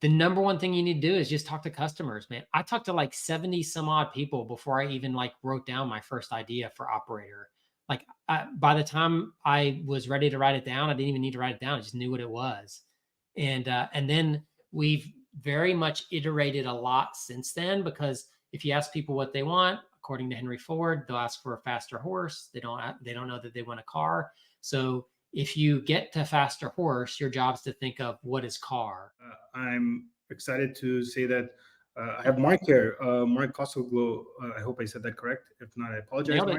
the number one thing you need to do is just talk to customers, man. I talked to like 70 some odd people before I even like wrote down my first idea for operator. Like by the time I was ready to write it down, I didn't even need to write it down. I just knew what it was. And then we've very much iterated a lot since then, because if you ask people what they want, according to Henry Ford, they'll ask for a faster horse. They don't know that they want a car. So if you get to faster horse, your job is to think of what is car. I'm excited to say that I have Mark here, Mark Kosoglow. I hope I said that correct. If not, I apologize, Nailed it.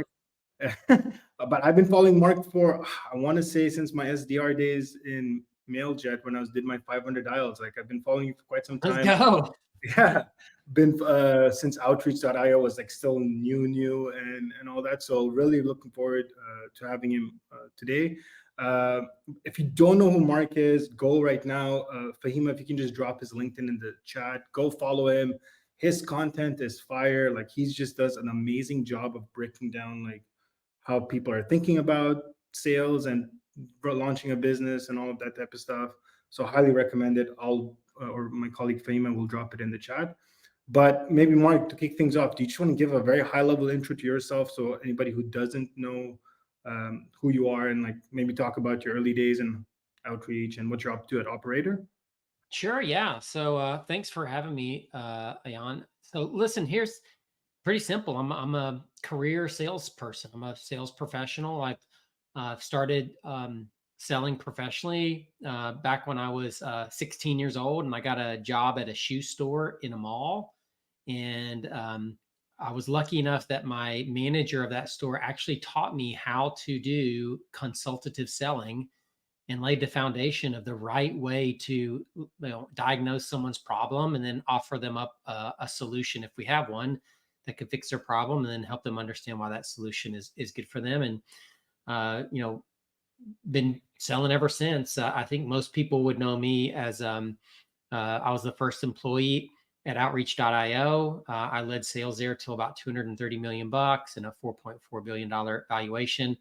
Mark. But I've been following Mark for, I want to say, since my SDR days in MailJet when I did my 500 dials. Like, I've been following you for quite some Let's time. go. Yeah, been since Outreach.io was like still new and all that. So really looking forward to having him today. Uh, if you don't know who Mark is, go right now. Fahima, if you can just drop his LinkedIn in the chat, go follow him. His content is fire. Like, he's just does an amazing job of breaking down like how people are thinking about sales and launching a business and all of that type of stuff. So highly recommend it. I'll or my colleague Fahima will drop it in the chat. But maybe Mark, to kick things off, do you just want to give a very high level intro to yourself so anybody who doesn't know who you are, and like maybe talk about your early days in outreach and what you're up to at Operator? Sure. Yeah. So thanks for having me, Ayan. So listen, here's pretty simple. I'm a career salesperson. I'm a sales professional. I've started selling professionally back when I was 16 years old, and I got a job at a shoe store in a mall. And I was lucky enough that my manager of that store actually taught me how to do consultative selling and laid the foundation of the right way to diagnose someone's problem and then offer them up a solution if we have one that could fix their problem, and then help them understand why that solution is good for them. And been selling ever since. I think most people would know me as I was the first employee at Outreach.io. I led sales there till about 230 million bucks and a 4.4 billion dollar valuation.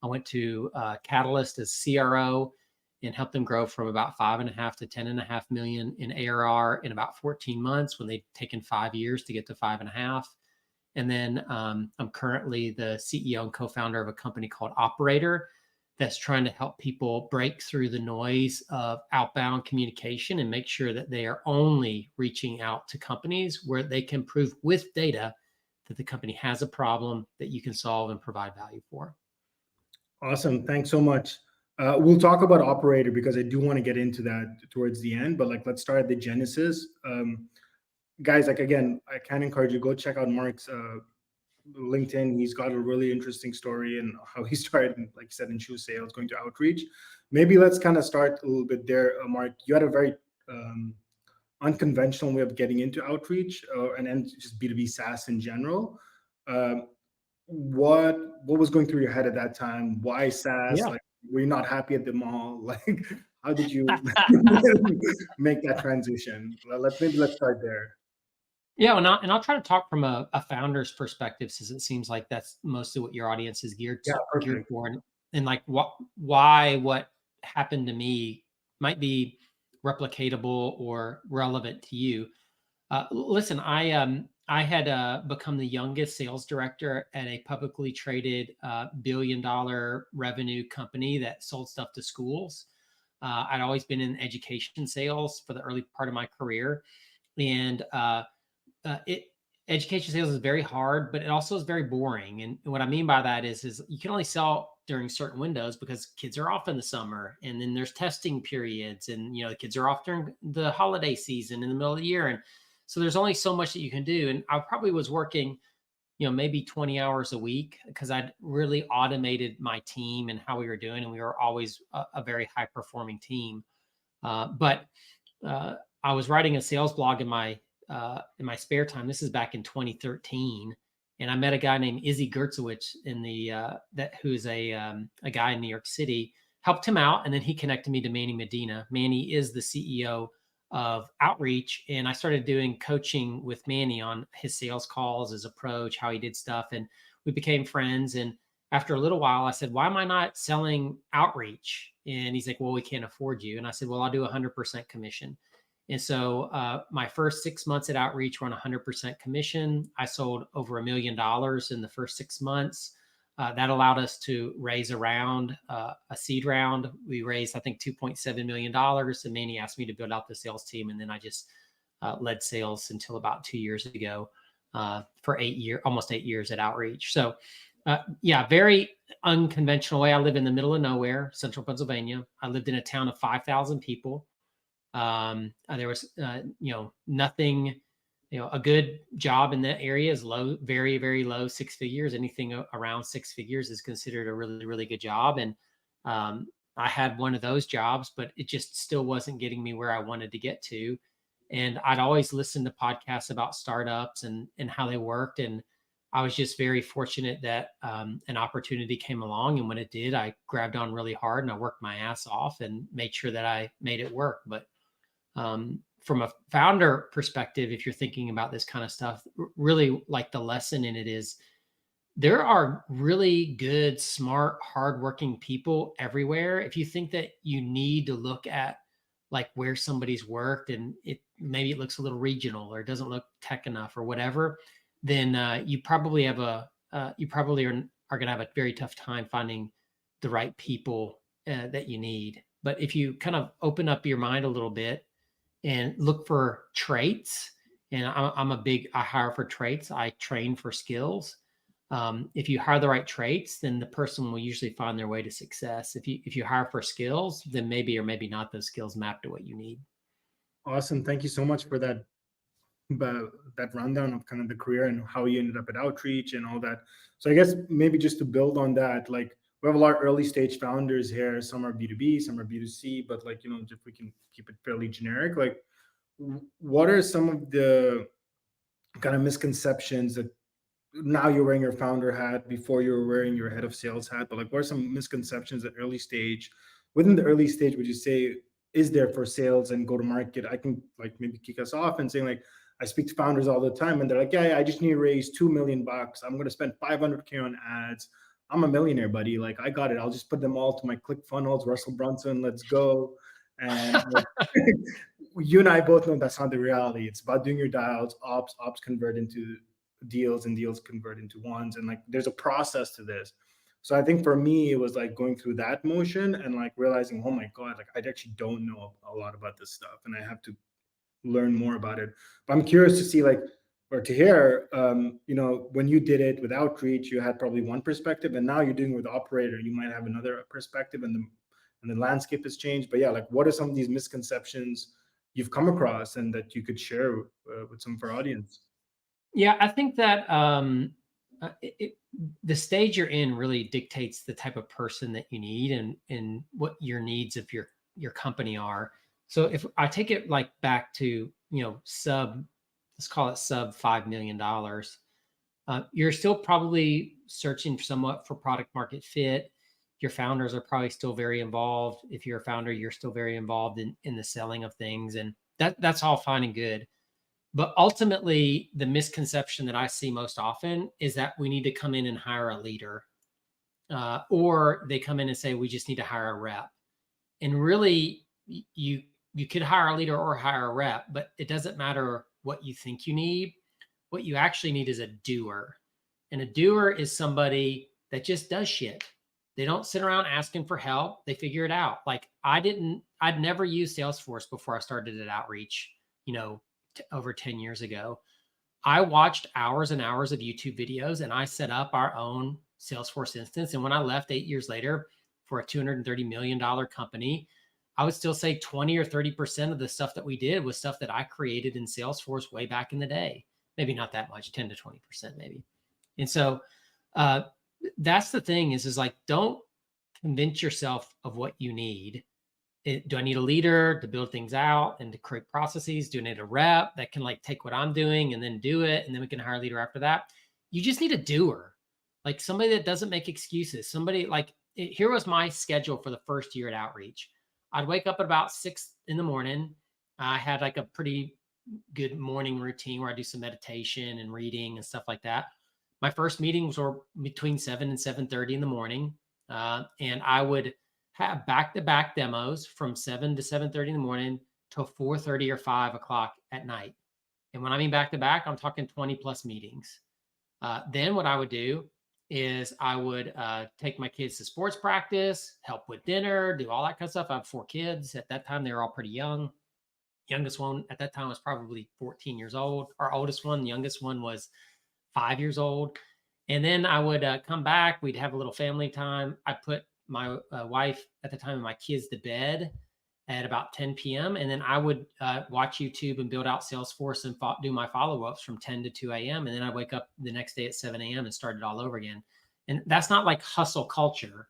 I went to Catalyst as CRO and helped them grow from about 5.5 to 10.5 million in ARR in about 14 months, when they'd taken 5 years to get to 5.5. And then I'm currently the CEO and co-founder of a company called Operator that's trying to help people break through the noise of outbound communication and make sure that they are only reaching out to companies where they can prove with data that the company has a problem that you can solve and provide value for. Awesome. Thanks so much. We'll talk about Operator because I do want to get into that towards the end, but like, let's start at the genesis. Guys, like, again, I can encourage you, go check out Mark's LinkedIn. He's got a really interesting story and how he started, like you said, in shoe sales, going to outreach. Maybe let's kind of start a little bit there. Mark, you had a very unconventional way of getting into outreach and then just B2B SaaS in general. What was going through your head at that time? Why SaaS? Yeah. Like, were you not happy at the mall? Like, how did you make that transition? Let's start there. Yeah, and I'll try to talk from a founder's perspective, since it seems like that's mostly what your audience is Yeah, geared perfect. for, and like what happened to me might be replicatable or relevant to you. Listen, I had become the youngest sales director at a publicly traded billion-dollar revenue company that sold stuff to schools. I'd always been in education sales for the early part of my career, and it education sales is very hard, but it also is very boring. And what I mean by that is you can only sell during certain windows because kids are off in the summer, and then there's testing periods, and the kids are off during the holiday season in the middle of the year, and so there's only so much that you can do. And I probably was working maybe 20 hours a week because I'd really automated my team and how we were doing, and we were always a very high performing team. But I was writing a sales blog in my spare time. This is back in 2013, and I met a guy named Izzy Gertzowitz who's a guy in New York City. Helped him out, and then he connected me to Manny Medina. Manny is the CEO of Outreach, and I started doing coaching with Manny on his sales calls, his approach, how he did stuff, and we became friends. And after a little while, I said, "Why am I not selling Outreach?" And he's like, "Well, we can't afford you." And I said, "Well, I'll do 100% commission." And so my first 6 months at Outreach were on 100% commission. I sold over $1 million in the first 6 months. That allowed us to raise around a seed round. We raised, I think, $2.7 million. And Manny asked me to build out the sales team. And then I just led sales until about 2 years ago for almost 8 years at Outreach. So yeah, very unconventional way. I live in the middle of nowhere, central Pennsylvania. I lived in a town of 5,000 people. There was, nothing, a good job in that area is low, very, very low, 6 figures. Anything around 6 figures is considered a really, really good job. And I had one of those jobs, but it just still wasn't getting me where I wanted to get to. And I'd always listened to podcasts about startups and how they worked. And I was just very fortunate that an opportunity came along. And when it did, I grabbed on really hard and I worked my ass off and made sure that I made it work. But from a founder perspective, if you're thinking about this kind of stuff, really like the lesson in it is there are really good, smart, hardworking people everywhere. If you think that you need to look at like where somebody's worked and maybe it looks a little regional or it doesn't look tech enough or whatever, then you probably are going to have a very tough time finding the right people that you need. But if you kind of open up your mind a little bit and look for traits. And I hire for traits. I train for skills. If you hire the right traits, then the person will usually find their way to success. If you hire for skills, then maybe or maybe not those skills map to what you need. Awesome. Thank you so much for that, that rundown of kind of the career and how you ended up at Outreach and all that. So I guess maybe just to build on that, like we have a lot of early stage founders here. Some are B2B, some are B2C, but like, if we can keep it fairly generic, like what are some of the kind of misconceptions that now you're wearing your founder hat, before you were wearing your head of sales hat, but like what are some misconceptions at early stage, within the early stage, would you say is there for sales and go to market? I can like maybe kick us off and saying like, I speak to founders all the time and they're like, yeah, I just need to raise 2 million bucks. I'm going to spend 500K on ads. I'm a millionaire, buddy. Like I got it. I'll just put them all to my ClickFunnels, Russell Brunson, let's go. And like, you and I both know that's not the reality. It's about doing your dials, ops convert into deals, and deals convert into ones. And like, there's a process to this. So I think for me, it was like going through that motion and like realizing, oh my God, like I actually don't know a lot about this stuff and I have to learn more about it. But I'm curious to see like, or to hear, when you did it with Outreach, you had probably one perspective, and now you're doing it with Operator, you might have another perspective, and the landscape has changed. But yeah, like what are some of these misconceptions you've come across and that you could share with some of our audience? Yeah, I think that the stage you're in really dictates the type of person that you need and what your needs of your company are. So if I take it like back to let's call it sub $5 million, you're still probably searching somewhat for product market fit. Your founders are probably still very involved. If you're a founder, you're still very involved in the selling of things, and that's all fine and good. But ultimately, the misconception that I see most often is that we need to come in and hire a leader, or they come in and say we just need to hire a rep. And really, you could hire a leader or hire a rep, but it doesn't matter what you think you need. What you actually need is a doer, and a doer is somebody that just does shit. They don't sit around asking for help. They figure it out. Like I'd never used Salesforce before I started at Outreach. Over 10 years ago. I watched hours and hours of YouTube videos and I set up our own Salesforce instance. And when I left 8 years later for a $230 million company, I would still say 20 or 30% of the stuff that we did was stuff that I created in Salesforce way back in the day. Maybe not that much, 10 to 20% maybe. And so that's the thing is like, don't convince yourself of what you need. Do I need a leader to build things out and to create processes? Do I need a rep that can like take what I'm doing and then do it? And then we can hire a leader after that. You just need a doer, like somebody that doesn't make excuses. Somebody like, here was my schedule for the first year at Outreach. I'd wake up at about 6 a.m. I had like a pretty good morning routine where I do some meditation and reading and stuff like that. My first meetings were between 7 and 7:30 in the morning. And I would have back-to-back demos from 7 to 7:30 in the morning, till 4:30 or 5 o'clock at night. And when I mean back to back, I'm talking 20 plus meetings. Then what I would do is I would take my kids to sports practice, help with dinner, do all that kind of stuff. I have 4 kids. At that time, they were all pretty young. Youngest one at that time was probably 14 years old. Our oldest one, the youngest one, was 5 years old. And then I would come back. We'd have a little family time. I put my wife at the time and my kids to bed at about 10 p.m. And then I would watch YouTube and build out Salesforce and do my follow ups from 10 to 2 a.m. And then I wake up the next day at 7 a.m. and start it all over again. And that's not like hustle culture.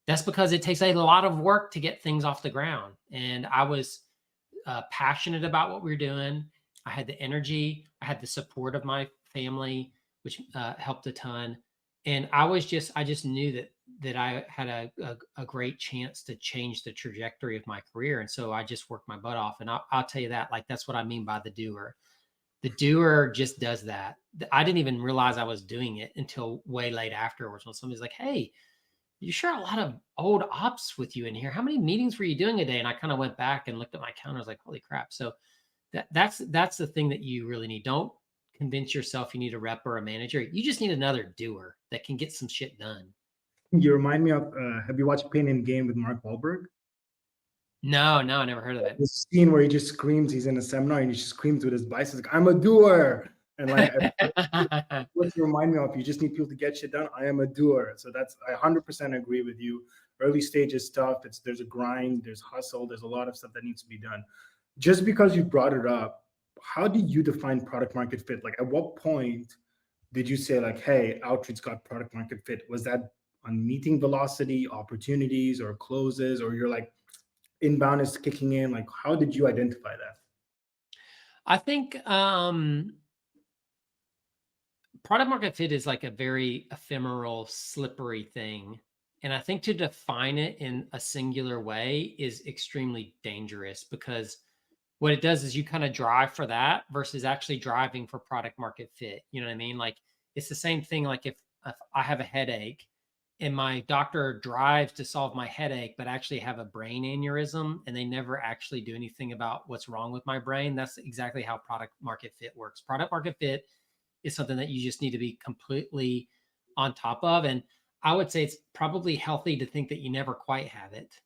That's because it takes a lot of work to get things off the ground. And I was passionate about what we were doing. I had the energy. I had the support of my family, which helped a ton. And I just knew that I had a great chance to change the trajectory of my career. And so I just worked my butt off. And I'll tell you that, like, that's what I mean by the doer. The doer just does that. I didn't even realize I was doing it until way late afterwards when somebody's like, hey, you sure a lot of old ops with you in here. How many meetings were you doing a day? And I kind of went back and looked at my calendar. I was like, holy crap. So that's the thing that you really need. Don't convince yourself you need a rep or a manager. You just need another doer that can get some shit done. You remind me of, have you watched Pain and Gain with Mark Wahlberg? No, I never heard of it. This scene where he just screams, he's in a seminar and he just screams with his biceps, like, I'm a doer. And like, what you remind me of, you just need people to get shit done. I am a doer. So I 100% agree with you. Early stage is tough. There's a grind, there's hustle, there's a lot of stuff that needs to be done. Just because you brought it up, how do you define product market fit? Like, at what point did you say, like, hey, Outreach got product market fit? Was that on meeting velocity, opportunities, or closes, or you're like, inbound is kicking in? Like, how did you identify that? I think product market fit is like a very ephemeral, slippery thing. And I think to define it in a singular way is extremely dangerous, because what it does is you kind of drive for that versus actually driving for product market fit. You know what I mean? Like, it's the same thing. Like, if I have a headache and my doctor drives to solve my headache, but actually have a brain aneurysm and they never actually do anything about what's wrong with my brain, that's exactly how product market fit works. Product market fit is something that you just need to be completely on top of. And I would say it's probably healthy to think that you never quite have it,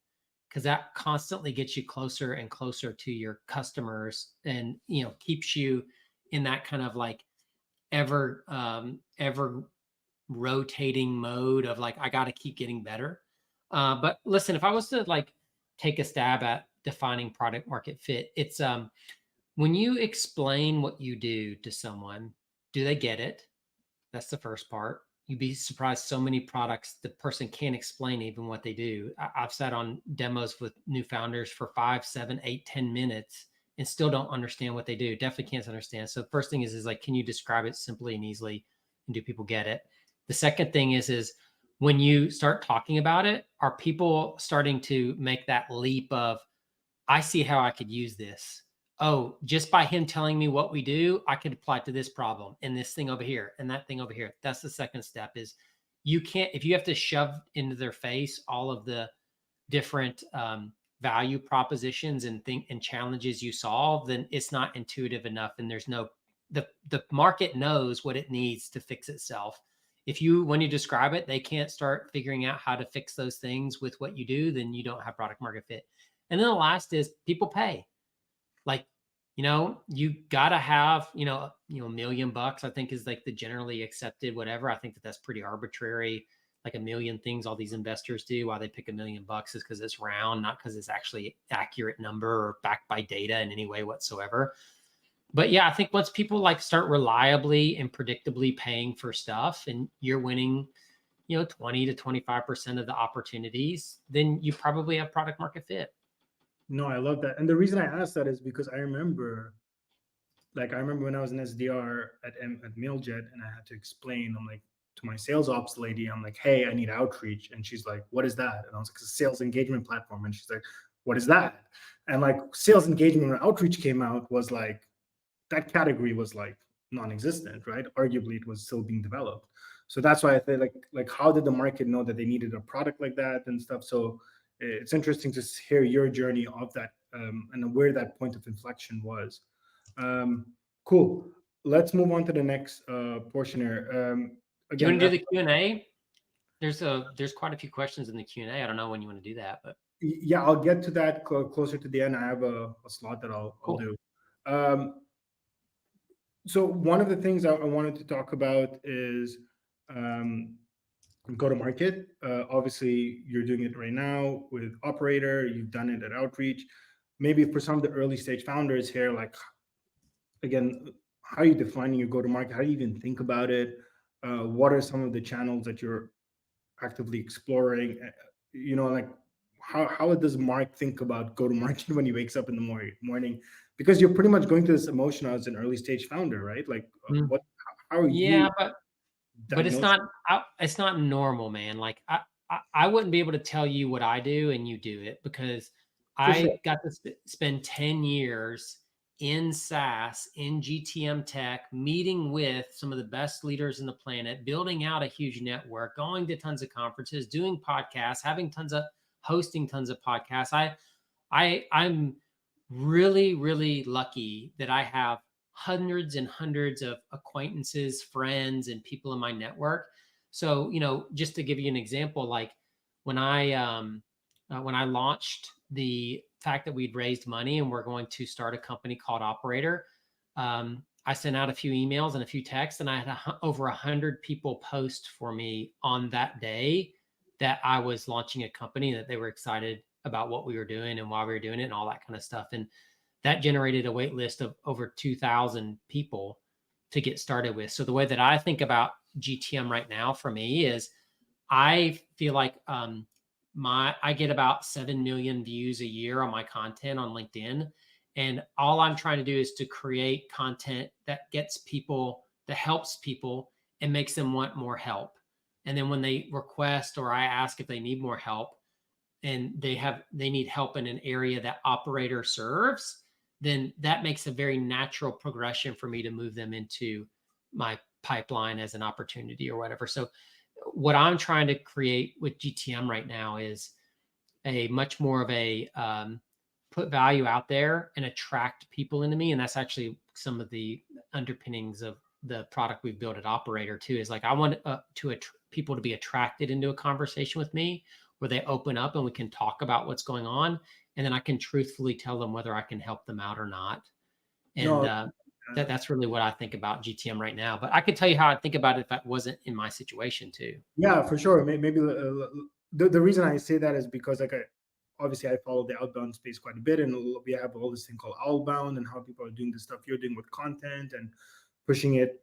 because that constantly gets you closer and closer to your customers, and keeps you in that kind of like ever rotating mode of like, I got to keep getting better. But listen, if I was to like take a stab at defining product market fit, it's when you explain what you do to someone, do they get it? That's the first part. You'd be surprised, so many products the person can't explain even what they do. I've sat on demos with new founders for 5, 7, 8, 10 minutes and still don't understand what they do. Definitely can't understand. So the first thing is like, can you describe it simply and easily, and do people get it? The second thing is when you start talking about it, are people starting to make that leap of, I see how I could use this. Oh, just by him telling me what we do, I could apply it to this problem and this thing over here and that thing over here. That's the second step. Is you can't, if you have to shove into their face all of the different value propositions and challenges you solve, then it's not intuitive enough. And there's no, the market knows what it needs to fix itself. When you describe it, they can't start figuring out how to fix those things with what you do, then you don't have product market fit. And then the last is people pay. Like, you gotta have, $1 million, I think, is like the generally accepted whatever. I think that's pretty arbitrary. Like, a million things all these investors do, why they pick $1 million is because it's round, not because it's actually accurate number or backed by data in any way whatsoever. But yeah, I think once people like start reliably and predictably paying for stuff, and you're winning, 20 to 25% of the opportunities, then you probably have product market fit. No, I love that. And the reason I asked that is because I remember when I was an SDR at Mailjet, and I had to explain, I'm like, to my sales ops lady, I'm like, hey, I need outreach. And she's like, what is that? And I was like, it's a sales engagement platform. And she's like, what is that? And like, sales engagement when outreach came out, was like, that category was like non-existent, right? Arguably, it was still being developed. So that's why I think, like how did the market know that they needed a product like that and stuff? So it's interesting to hear your journey of that and where that point of inflection was. Cool. Let's move on to the next portion here. Do you Again, want to do the Q&A? There's quite a few questions in the Q&A. I don't know when you want to do that, but yeah, I'll get to that closer to the end. I have a slot that I'll cool. do. So one of the things I wanted to talk about is go to market. Obviously, you're doing it right now with Operator. You've done it at Outreach. Maybe for some of the early stage founders here, like, again, how are you defining your go to market? How do you even think about it? What are some of the channels that you're actively exploring? Like, how does Mark think about go to market when he wakes up in the morning? Because you're pretty much going through this emotion as an early stage founder, right? Like, Mm. how are you Yeah, but diagnosing? it's not normal, man. Like I wouldn't be able to tell you what I do and you do it because For sure. I got to spend 10 years in SaaS, in GTM tech, meeting with some of the best leaders in the planet, building out a huge network, going to tons of conferences, doing podcasts, hosting tons of podcasts. I'm really, really lucky that I have hundreds and hundreds of acquaintances, friends, and people in my network. So, just to give you an example, like when I launched the fact that we'd raised money and we're going to start a company called Operator, I sent out a few emails and a few texts, and I had over 100 people post for me on that day that I was launching a company, that they were excited about what we were doing and why we were doing it and all that kind of stuff. And that generated a wait list of over 2,000 people to get started with. So the way that I think about GTM right now for me is I feel like I get about 7 million views a year on my content on LinkedIn. And all I'm trying to do is to create content that helps people and makes them want more help. And then when they request or I ask if they need more help, and they need help in an area that Operator serves, then that makes a very natural progression for me to move them into my pipeline as an opportunity or whatever. So what I'm trying to create with GTM right now is a much more of a put value out there and attract people into me. And that's actually some of the underpinnings of the product we've built at Operator too, is like I want people to be attracted into a conversation with me where they open up and we can talk about what's going on. And then I can truthfully tell them whether I can help them out or not. And No, that's really what I think about GTM right now. But I could tell you how I think about it if that wasn't in my situation too. yeah, for sure. Maybe the reason I say that is because, like, obviously I follow the outbound space quite a bit, and we have all this thing called outbound and how people are doing the stuff you're doing with content and pushing it,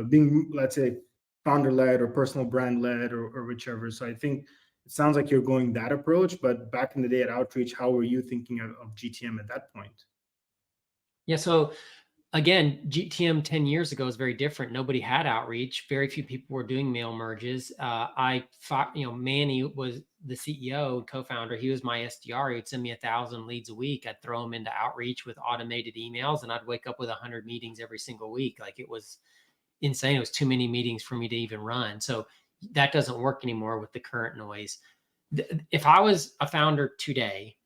being, let's say, founder led or personal brand led or whichever. So I think it sounds like you're going that approach. But back in the day at Outreach, how were you thinking of GTM at that point? Yeah. So again, GTM 10 years ago is very different. Nobody had outreach. Very few people were doing mail merges. Manny was the CEO, co-founder. He was my SDR. He would send me 1,000 leads a week. I'd throw them into outreach with automated emails, and I'd wake up with 100 meetings every single week. Like, it was insane. It was too many meetings for me to even run. So that doesn't work anymore with the current noise. If I was a founder today,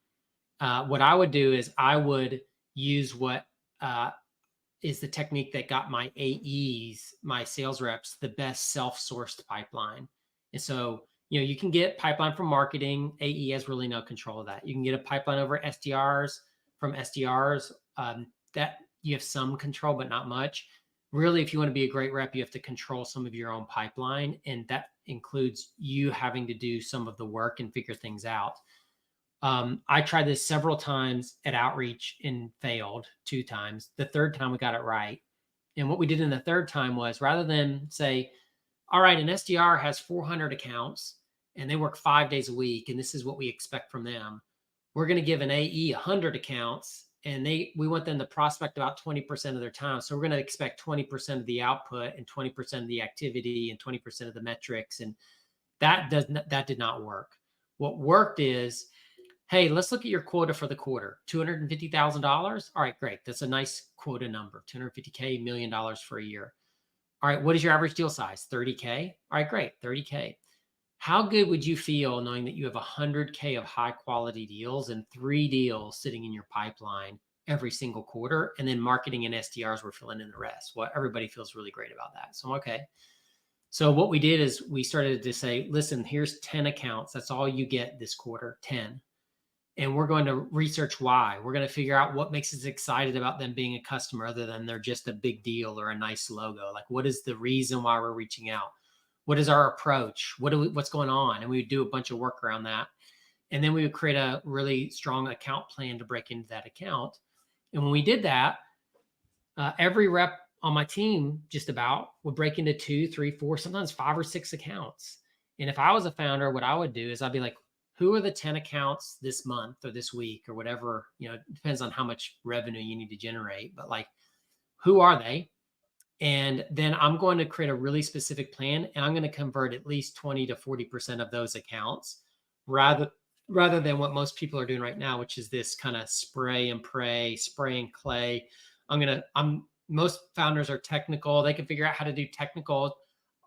what I would do is I would use what is the technique that got my AEs, my sales reps, the best self-sourced pipeline. And so, you can get pipeline from marketing. AE has really no control of that. You can get a pipeline over SDRs from SDRs, that you have some control, but not much. Really, if you want to be a great rep, you have to control some of your own pipeline. And that includes you having to do some of the work and figure things out. I tried this several times at Outreach and failed 2 times. The third time we got it right. And what we did in the third time was, rather than say, all right, an SDR has 400 accounts and they work 5 days a week, and this is what we expect from them. We're going to give an AE 100 accounts, and we want them to prospect about 20% of their time. So we're going to expect 20% of the output and 20% of the activity and 20% of the metrics. And that did not work. What worked is, hey, let's look at your quota for the quarter. $250,000. All right, great. That's a nice quota number. 250K, $1 million for a year. All right, what is your average deal size? 30K. All right, great. 30K. How good would you feel knowing that you have 100K of high quality deals and 3 deals sitting in your pipeline every single quarter, and then marketing and SDRs were filling in the rest? Well, everybody feels really great about that. So, okay. So what we did is we started to say, listen, here's 10 accounts. That's all you get this quarter, 10. And we're going to research why. We're going to figure out what makes us excited about them being a customer other than they're just a big deal or a nice logo. Like, what is the reason why we're reaching out? What is our approach? What's going on? And we would do a bunch of work around that. And then we would create a really strong account plan to break into that account. And when we did that, every rep on my team just about would break into 2, 3, 4, sometimes 5 or 6 accounts. And if I was a founder, what I would do is I'd be like, who are the 10 accounts this month or this week or whatever, it depends on how much revenue you need to generate, but like, who are they? And then I'm going to create a really specific plan, and I'm going to convert at least 20 to 40% of those accounts rather rather than what most people are doing right now, which is this kind of spray and pray, spray and clay. I'm most founders are technical. They can figure out how to do technical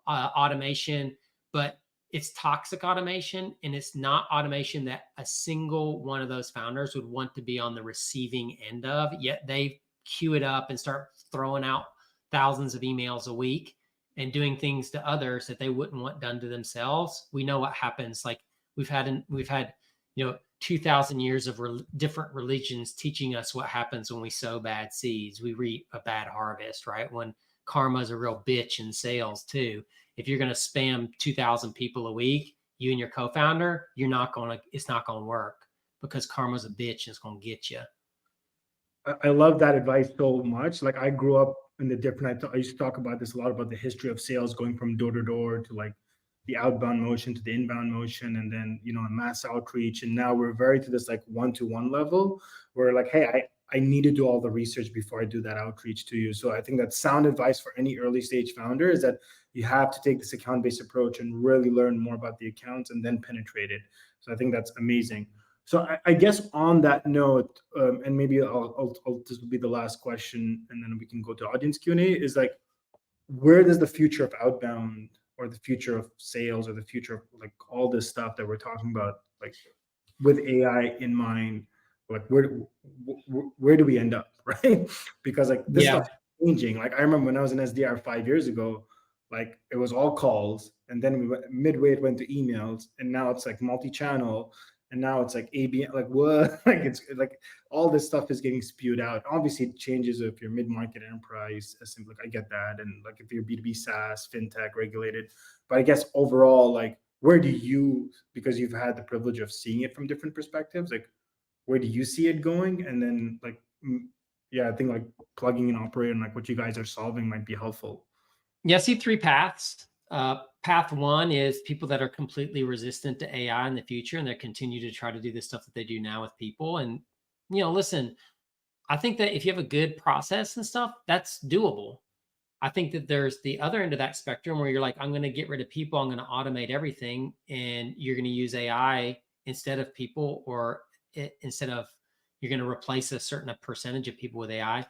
automation, but it's toxic automation, and it's not automation that a single one of those founders would want to be on the receiving end of. Yet they queue it up and start throwing out thousands of emails a week and doing things to others that they wouldn't want done to themselves. We know what happens. Like we've had 2,000 years of different religions teaching us what happens when we sow bad seeds. We reap a bad harvest, right? When karma is a real bitch in sales too. If you're going to spam 2,000 people a week, you and your co-founder, it's not going to work because karma's a bitch and it's going to get you. I love that advice so much. Like I grew up in the different. I used to talk about this a lot about the history of sales, going from door to door to like the outbound motion to the inbound motion, and then mass outreach. And now we're very to this like one-to-one level, where like, hey, I need to do all the research before I do that outreach to you. So I think that's sound advice for any early stage founder is that you have to take this account-based approach and really learn more about the accounts and then penetrate it. So I think that's amazing. So I guess on that note, and maybe this will be the last question, and then we can go to audience Q&A. Is like, where does the future of outbound or the future of sales or the future of like all this stuff that we're talking about, like with AI in mind, like where do we end up, right? Because like this Yeah. stuff is changing. Like I remember when I was in SDR 5 years ago, like it was all calls, and then midway it went to emails, and now it's like multi-channel, and now it's like AB, like what? Like it's like all this stuff is getting spewed out. Obviously, it changes if you're mid-market enterprise. Like I get that, and like if you're B2B SaaS, fintech, regulated. But I guess overall, like where do you, because you've had the privilege of seeing it from different perspectives, like where do you see it going? And then like, yeah, I think like plugging in operator and like what you guys are solving might be helpful. Yeah, I see 3 paths. Path one is people that are completely resistant to AI in the future, and they continue to try to do the stuff that they do now with people. And listen, I think that if you have a good process and stuff, that's doable. I think that there's the other end of that spectrum where you're like, I'm going to get rid of people, I'm going to automate everything, and you're going to use AI instead of people, or instead of you're going to replace a certain percentage of people with AI.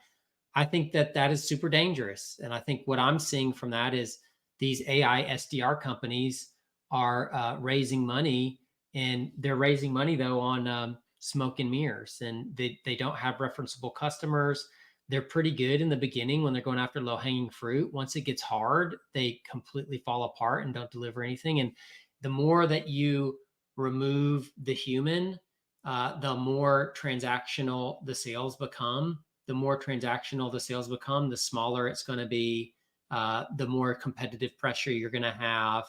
I think that that is super dangerous. And I think what I'm seeing from that is these AI SDR companies are raising money, and they're raising money though on smoke and mirrors, and they don't have referenceable customers. They're pretty good in the beginning when they're going after low hanging fruit. Once it gets hard, they completely fall apart and don't deliver anything. And the more that you remove the human, the more transactional the sales become. The more transactional the sales become, the smaller it's going to be, the more competitive pressure you're going to have,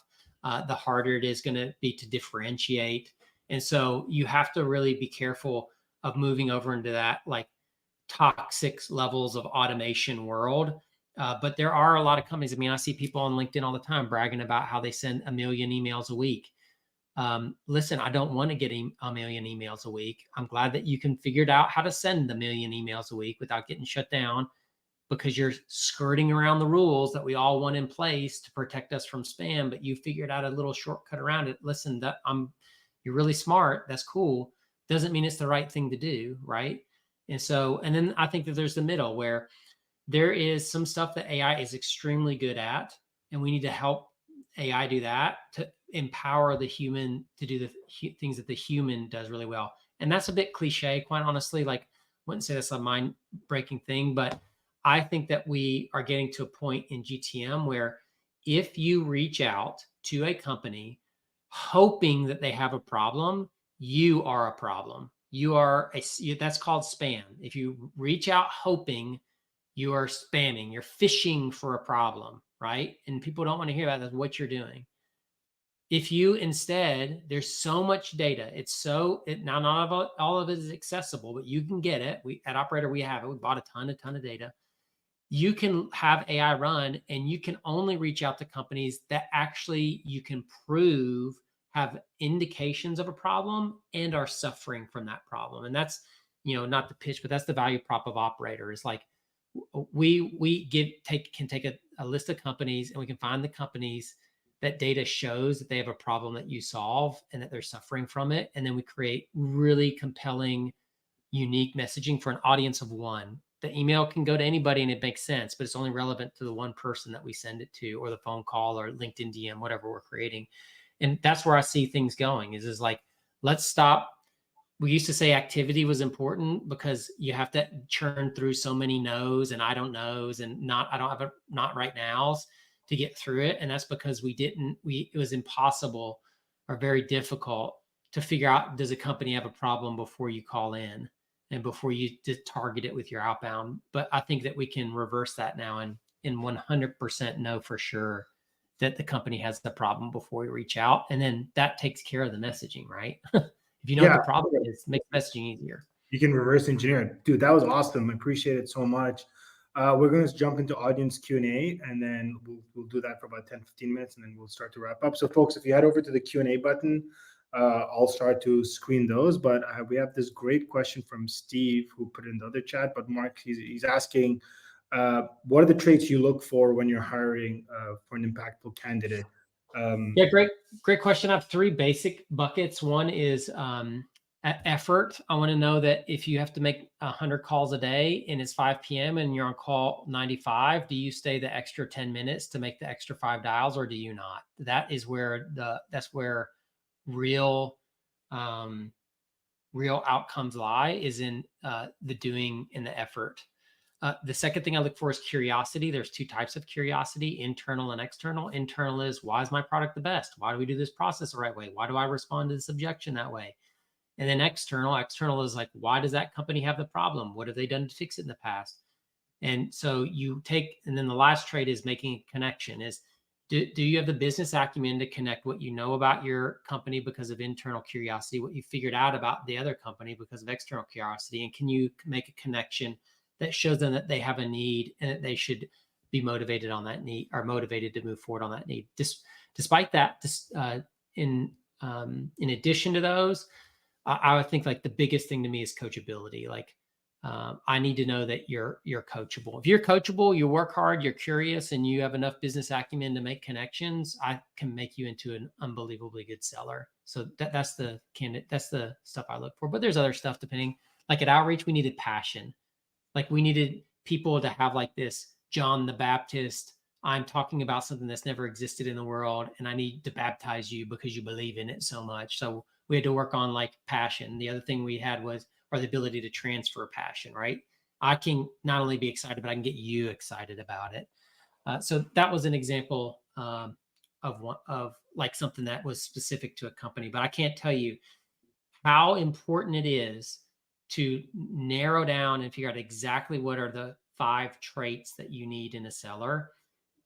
the harder it is going to be to differentiate. And so you have to really be careful of moving over into that like toxic levels of automation world. But there are a lot of companies. I mean, I see people on LinkedIn all the time bragging about how they send 1 million emails a week. Listen, I don't want to get 1 million emails a week. I'm glad that you can figure out how to send 1 million emails a week without getting shut down, because you're skirting around the rules that we all want in place to protect us from spam, but you figured out a little shortcut around it. Listen, you're really smart. That's cool. Doesn't mean it's the right thing to do, right? And then I think that there's the middle where there is some stuff that AI is extremely good at, and we need to help AI do that to empower the human to do the things that the human does really well. And that's a bit cliche, quite honestly. Like, wouldn't say that's a mind breaking thing, but I think that we are getting to a point in GTM where if you reach out to a company hoping that they have a problem, you are a problem. You are that's called spam. If you reach out hoping, you are spamming, you're fishing for a problem, right? And people don't want to hear about that's what you're doing. If you instead, there's so much data. It's so now not all of it is accessible, but you can get it. We at Operator we have it. We bought a ton of data. You can have AI run, and you can only reach out to companies that actually you can prove have indications of a problem and are suffering from that problem. And that's, not the pitch, but that's the value prop of Operator. Is like we can take a list of companies, and we can find the companies that data shows that they have a problem that you solve and that they're suffering from it. And then we create really compelling, unique messaging for an audience of one. The email can go to anybody and it makes sense, but it's only relevant to the one person that we send it to, or the phone call or LinkedIn DM, whatever we're creating. And that's where I see things going is like, let's stop. We used to say activity was important because you have to churn through so many no's and I don't knows and I don't have a not right nows to get through it. And that's because it was impossible or very difficult to figure out, does a company have a problem before you call in and before you target it with your outbound. But I think that we can reverse that now and 100% know for sure that the company has the problem before we reach out. And then that takes care of the messaging, right? If you know what Yeah, the problem is, make messaging easier. you can reverse engineer it. Dude, that was awesome. I appreciate it so much. We're going to jump into audience Q&A, and then we'll do that for about 10, 15 minutes, and then we'll start to wrap up. So folks, if you head over to the Q&A button, I'll start to screen those. But we have this great question from Steve who put it in the other chat. But Mark, he's asking, what are the traits you look for when you're hiring for an impactful candidate? Yeah, great question. I have three basic buckets. One is effort. I want to know that if you have to make 100 calls a day and it's 5 p.m. and you're on call 95, do you stay the extra 10 minutes to make the extra 5 dials, or do you not? That's where real real outcomes lie, is in the doing and the effort. The second thing I look for is curiosity. There's two types of curiosity, internal and external. Internal is, why is my product the best? Why do we do this process the right way? Why do I respond to this objection that way? And then external is like, why does that company have the problem? What have they done to fix it in the past? And so and then the last trait is making a connection. Is do you have the business acumen to connect what you know about your company because of internal curiosity, what you figured out about the other company because of external curiosity, and can you make a connection that shows them that they have a need and that they should be motivated on that need, or motivated to move forward on that need. Despite that, in addition to those, I would think like the biggest thing to me is coachability. Like, I need to know that you're coachable. If you're coachable, you work hard, you're curious, and you have enough business acumen to make connections, I can make you into an unbelievably good seller. So that's the stuff I look for. But there's other stuff depending. Like at Outreach, we needed passion. Like we needed people to have like this John the Baptist, I'm talking about something that's never existed in the world, and I need to baptize you because you believe in it so much. So we had to work on like passion. The other thing we had was, or the ability to transfer passion, right? I can not only be excited, but I can get you excited about it. So that was an example of like something that was specific to a company. But I can't tell you how important it is to narrow down and figure out exactly what are the 5 traits that you need in a seller,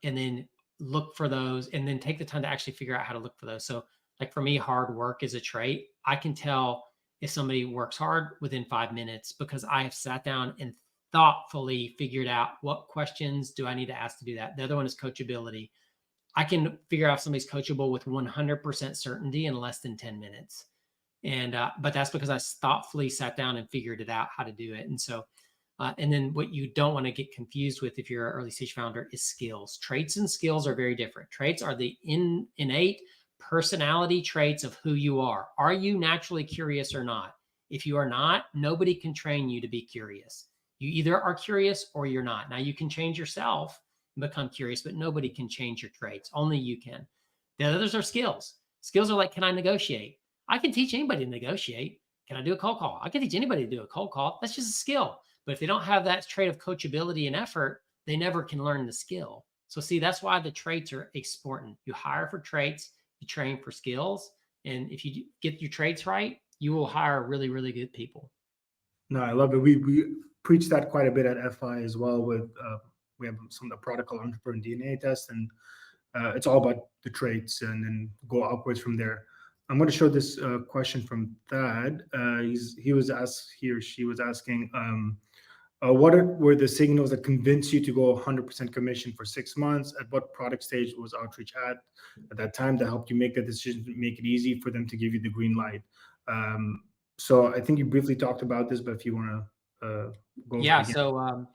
and then look for those, and then take the time to actually figure out how to look for those. So like for me, hard work is a trait. I can tell if somebody works hard within 5 minutes because I have sat down and thoughtfully figured out what questions do I need to ask to do that. The other one is coachability. I can figure out if somebody's coachable with 100% certainty in less than 10 minutes. And but that's because I thoughtfully sat down and figured it out how to do it. And so and then what you don't want to get confused with if you're an early stage founder is skills. Traits and skills are very different. Traits are the innate personality traits of who you are. Are you naturally curious or not? If you are not, nobody can train you to be curious. You either are curious or you're not. Now you can change yourself and become curious, but nobody can change your traits. Only you can. The others are skills. Skills are like, can I negotiate? I can teach anybody to negotiate. Can I do a cold call? I can teach anybody to do a cold call. That's just a skill. But if they don't have that trait of coachability and effort, they never can learn the skill. So see, that's why the traits are important. You hire for traits, you train for skills. And if you get your traits right, you will hire really, really good people. No, I love it. We preach that quite a bit at FI as well. With we have some of the product called Entrepreneur DNA test, and it's all about the traits, and then go upwards from there. I'm going to show this question from Thad. He or she was asking, were the signals that convinced you to go 100% commission for 6 months? At what product stage was Outreach at that time that helped you make that decision to make it easy for them to give you the green light? Um, so I think you briefly talked about this, but if you want to go over it Yeah. again. So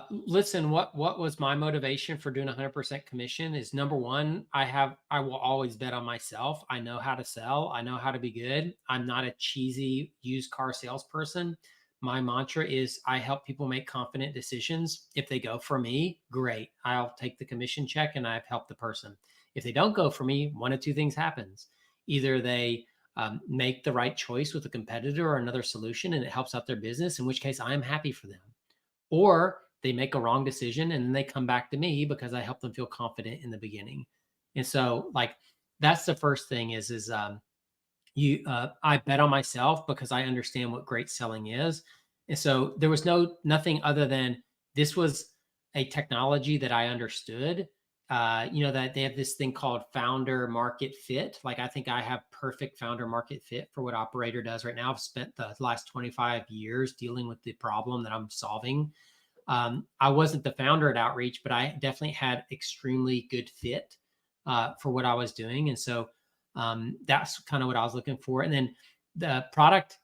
listen, what was my motivation for doing 100% commission is number one, I will always bet on myself. I know how to sell. I know how to be good. I'm not a cheesy used car salesperson. My mantra is I help people make confident decisions. If they go for me, great. I'll take the commission check and I've helped the person. If they don't go for me, one of two things happens. Either they make the right choice with a competitor or another solution and it helps out their business, in which case I am happy for them, or they make a wrong decision and then they come back to me because I help them feel confident in the beginning. And so like that's the first thing is you I bet on myself because I understand what great selling is. And so there was nothing other than this was a technology that I understood. That they have this thing called founder market fit. Like I think I have perfect founder market fit for what Operator does right now. I've spent the last 25 years dealing with the problem that I'm solving. I wasn't the founder at Outreach, but I definitely had extremely good fit for what I was doing. And so that's kind of what I was looking for. And then the product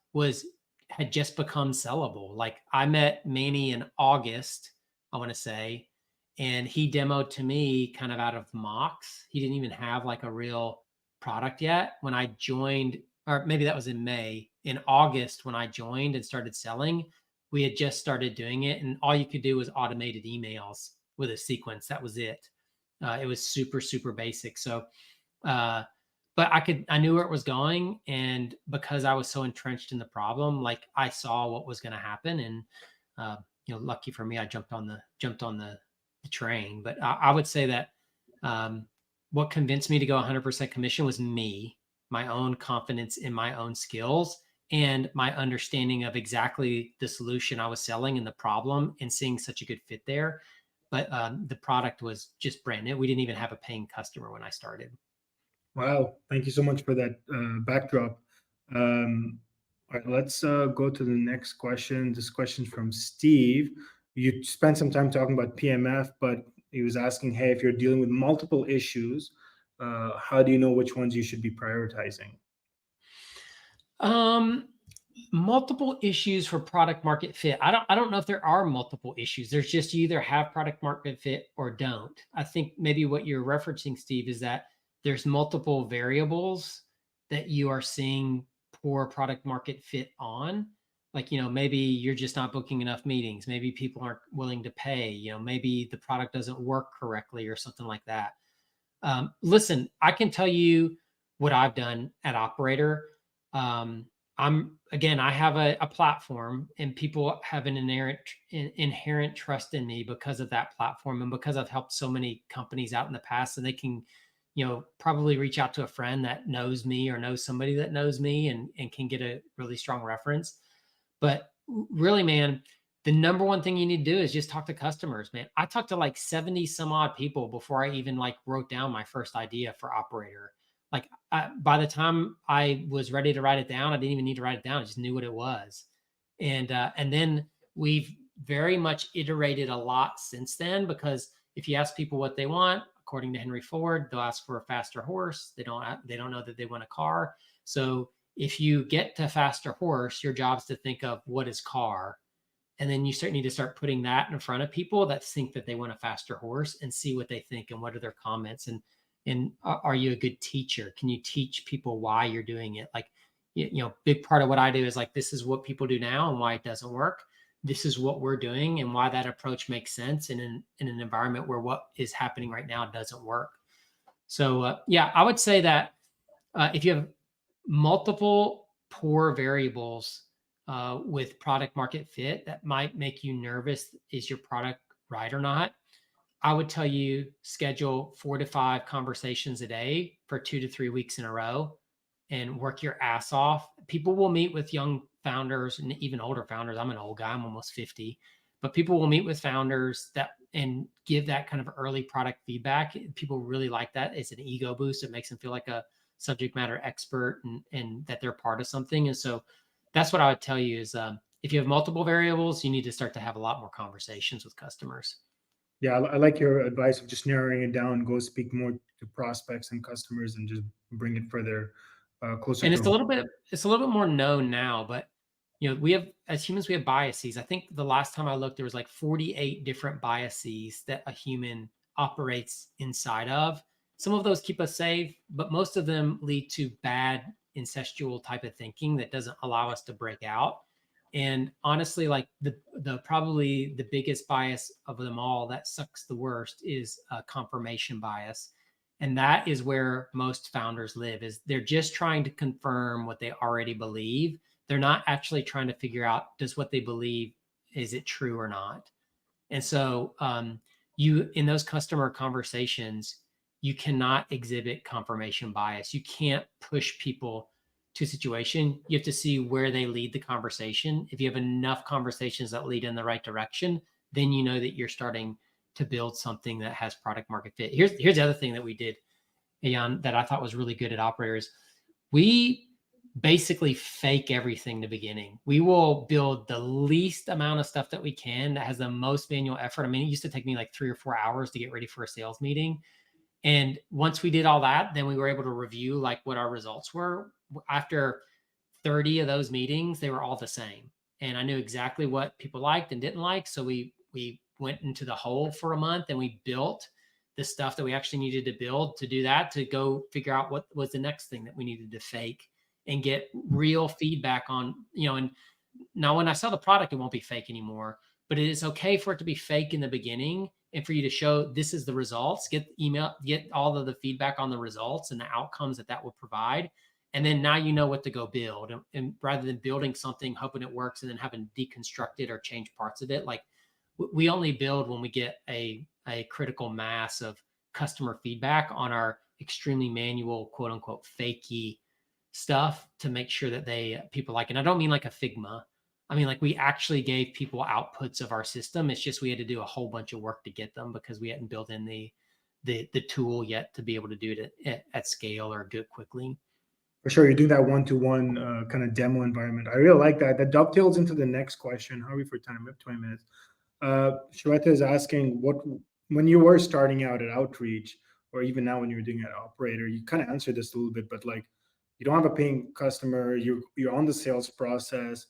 had just become sellable. Like I met Manny in August, I want to say, and he demoed to me kind of out of mocks. He didn't even have like a real product yet. When I joined, or maybe that was in May. In August, when I joined and started selling, we had just started doing it, and all you could do was automated emails with a sequence. That was it. It was super, super basic. So, but I knew where it was going, and because I was so entrenched in the problem, like I saw what was going to happen, and lucky for me, I jumped on the train. But I would say that what convinced me to go 100% commission was me, my own confidence in my own skills, and my understanding of exactly the solution I was selling and the problem, and seeing such a good fit there. But the product was just brand new. We didn't even have a paying customer when I started. Wow, thank you so much for that backdrop. All right, let's go to the next question. This question's from Steve. You spent some time talking about PMF, but he was asking, hey, if you're dealing with multiple issues, how do you know which ones you should be prioritizing? Um, Multiple issues for product market fit. I don't know if there are multiple issues. There's just you either have product market fit or don't. I think maybe what you're referencing, Steve, is that there's multiple variables that you are seeing poor product market fit on. Like, maybe you're just not booking enough meetings. Maybe people aren't willing to pay. Maybe the product doesn't work correctly or something like that. Listen, I can tell you what I've done at Operator. I have a platform, and people have an inherent trust in me because of that platform, and because I've helped so many companies out in the past, and they can, probably reach out to a friend that knows me or knows somebody that knows me, and can get a really strong reference. But really, man, the number one thing you need to do is just talk to customers, man. I talked to like 70 some odd people before I even like wrote down my first idea for Operator. Like by the time I was ready to write it down, I didn't even need to write it down. I just knew what it was. And then we've very much iterated a lot since then, because if you ask people what they want, according to Henry Ford, they'll ask for a faster horse. They don't know that they want a car. So if you get to faster horse, your job is to think of what is car. And then you need to start putting that in front of people that think that they want a faster horse, and see what they think and what are their comments. And are you a good teacher? Can you teach people why you're doing it? Like, big part of what I do is like, this is what people do now and why it doesn't work. This is what we're doing and why that approach makes sense in an environment where what is happening right now doesn't work. So yeah, I would say that if you have multiple poor variables with product market fit that might make you nervous, is your product right or not? I would tell you schedule 4 to 5 conversations a day for 2 to 3 weeks in a row and work your ass off. People will meet with young founders and even older founders. I'm an old guy, I'm almost 50, but people will meet with founders that and give that kind of early product feedback. People really like that. It's an ego boost. It makes them feel like a subject matter expert and that they're part of something. And so that's what I would tell you is if you have multiple variables, you need to start to have a lot more conversations with customers. Yeah, I like your advice of just narrowing it down, go speak more to prospects and customers and just bring it further closer And to home. it's a little bit more known now, but we have, as humans, we have biases. I think the last time I looked, there was like 48 different biases that a human operates inside of. Some of those keep us safe, but most of them lead to bad incestual type of thinking that doesn't allow us to break out. And honestly, like the probably the biggest bias of them all that sucks the worst is confirmation bias. And that is where most founders live, is they're just trying to confirm what they already believe. They're not actually trying to figure out, does what they believe, is it true or not? And so you, in those customer conversations, you cannot exhibit confirmation bias. You can't push people to a situation. You have to see where they lead the conversation. If you have enough conversations that lead in the right direction, then you know that you're starting to build something that has product market fit. Here's the other thing that we did, Ayan, that I thought was really good at Operators. We basically fake everything in the beginning. We will build the least amount of stuff that we can that has the most manual effort. I mean, it used to take me like 3 or 4 hours to get ready for a sales meeting. And once we did all that, then we were able to review like what our results were. After 30 of those meetings, they were all the same. And I knew exactly what people liked and didn't like. So we went into the hole for a month and we built the stuff that we actually needed to build to do that, to go figure out what was the next thing that we needed to fake and get real feedback on, and now when I sell the product, it won't be fake anymore, but it is okay for it to be fake in the beginning and for you to show this is the results, get all of the feedback on the results and the outcomes that that will provide. And then now you know what to go build. And rather than building something, hoping it works and then having to deconstruct it or change parts of it, like we only build when we get a critical mass of customer feedback on our extremely manual, quote unquote, fakey stuff to make sure that people like it. And I don't mean like a Figma. I mean, like we actually gave people outputs of our system. It's just we had to do a whole bunch of work to get them because we hadn't built in the tool yet to be able to do it at scale or do it quickly. For sure, you're doing that one-to-one kind of demo environment. I really like that. That dovetails into the next question. How are we for time? We have 20 minutes. Shweta is asking, when you were starting out at Outreach, or even now when you're doing an operator, you kind of answered this a little bit, but like you don't have a paying customer, you're on the sales process,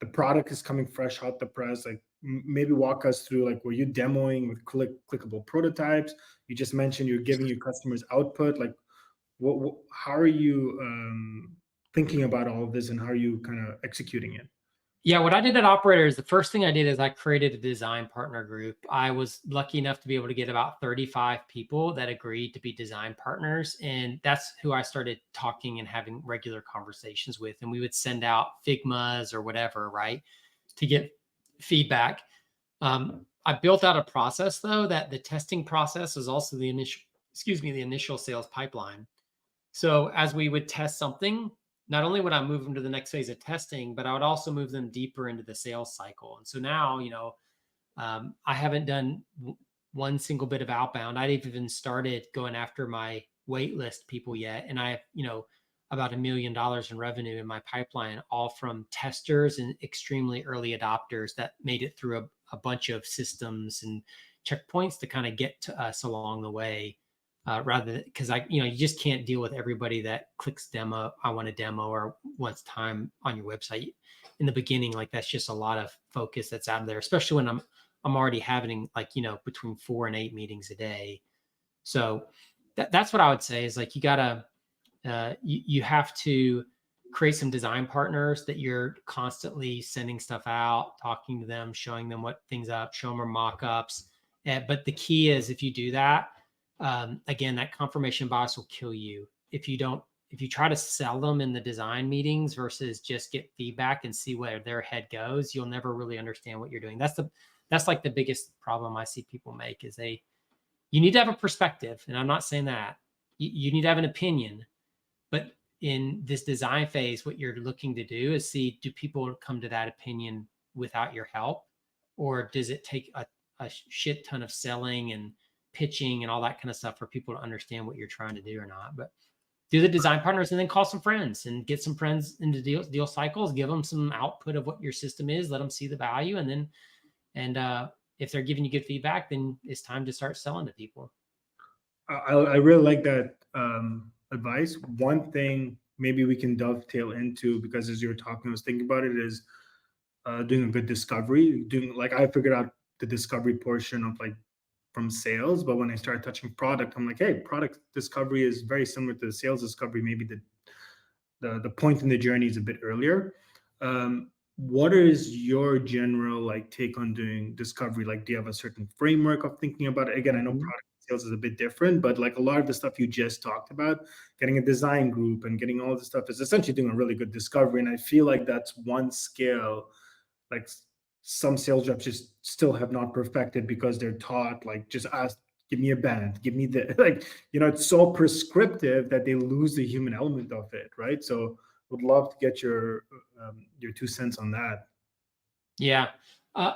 the product is coming fresh out the press. Like maybe walk us through, like, were you demoing with clickable prototypes? You just mentioned you're giving your customers output. Like how are you thinking about all of this, and how are you kind of executing it? Yeah, what I did at Operators, the first thing I did is I created a design partner group. I was lucky enough to be able to get about 35 people that agreed to be design partners. And that's who I started talking and having regular conversations with. And we would send out Figmas or whatever, right, to get feedback. I built out a process, though, that the testing process is also the initial sales pipeline. So as we would test something, not only would I move them to the next phase of testing, but I would also move them deeper into the sales cycle. And so now, I haven't done one single bit of outbound. I didn't even started going after my wait list people yet. And I have, about $1 million in revenue in my pipeline, all from testers and extremely early adopters that made it through a bunch of systems and checkpoints to kind of get to us along the way. Rather, because you just can't deal with everybody that clicks demo. I want a demo or wants time on your website in the beginning. Like that's just a lot of focus that's out there, especially when I'm already having between 4 and 8 meetings a day. So that's what I would say is like, you gotta, you have to create some design partners that you're constantly sending stuff out, talking to them, showing them what things up, show them our mock-ups. But the key is, if you do that, again, that confirmation bias will kill you if you don't. If you try to sell them in the design meetings versus just get feedback and see where their head goes, you'll never really understand what you're doing. That's like the biggest problem I see people make is you need to have a perspective. And I'm not saying that you need to have an opinion, but in this design phase, what you're looking to do is see, do people come to that opinion without your help? Or does it take a shit ton of selling and pitching and all that kind of stuff for people to understand what you're trying to do or not? But do the design partners and then call some friends and get some friends into deal cycles, give them some output of what your system is, let them see the value. And then, if they're giving you good feedback, then it's time to start selling to people. I really like that advice. One thing maybe we can dovetail into, because as you were talking, I was thinking about it, is doing a good discovery. Doing, like, I figured out the discovery portion of like from sales, but when I started touching product, I'm like, hey, product discovery is very similar to the sales discovery. Maybe the point in the journey is a bit earlier. What is your general like take on doing discovery? Like, do you have a certain framework of thinking about it? Again, I know Mhm. product sales is a bit different, but like a lot of the stuff you just talked about, getting a design group and getting all this stuff is essentially doing a really good discovery. And I feel like that's one skill like some sales reps just still have not perfected because they're taught like just ask, give me a band, give me the like, it's so prescriptive that they lose the human element of it, right? So would love to get your 2 cents on that. Yeah.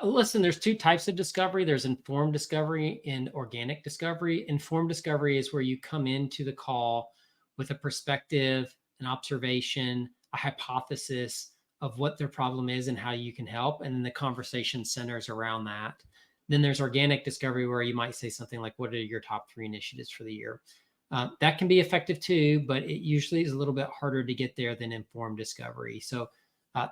Listen, there's two types of discovery. There's informed discovery and organic discovery. Informed discovery is where you come into the call with a perspective, an observation, a hypothesis of what their problem is and how you can help. And then the conversation centers around that. Then there's organic discovery where you might say something like, what are your top 3 initiatives for the year? That can be effective too, but it usually is a little bit harder to get there than informed discovery. So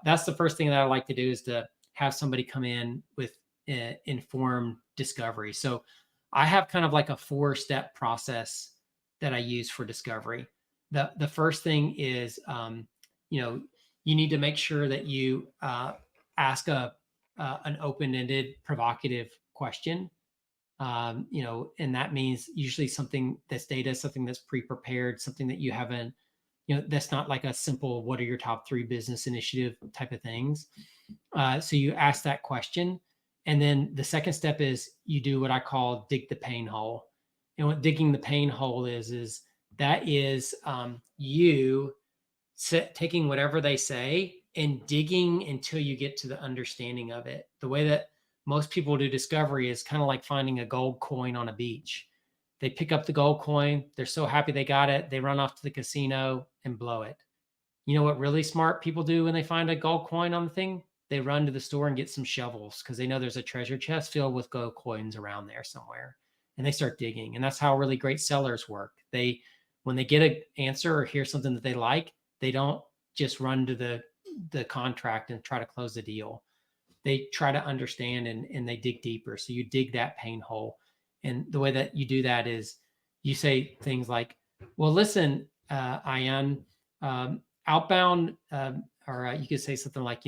that's the first thing that I like to do is to have somebody come in with informed discovery. So I have kind of like a 4-step process that I use for discovery. The first thing is, you need to make sure that you ask an open-ended, provocative question. And that means usually something that's data, something that's pre-prepared, something that you haven't, that's not like a simple, what are your top 3 business initiative type of things. So you ask that question. And then the second step is you do what I call dig the pain hole. And what digging the pain hole is that is you taking whatever they say and digging until you get to the understanding of it. The way that most people do discovery is kind of like finding a gold coin on a beach. They pick up the gold coin, they're so happy they got it, they run off to the casino and blow it. You know what really smart people do when they find a gold coin on the thing? They run to the store and get some shovels because they know there's a treasure chest filled with gold coins around there somewhere. And they start digging. And that's how really great sellers work. When they get an answer or hear something that they like, they don't just run to the contract and try to close the deal. They try to understand and they dig deeper. So you dig that pain hole. And the way that you do that is you say things like, well, listen, Ian, outbound, or you could say something like,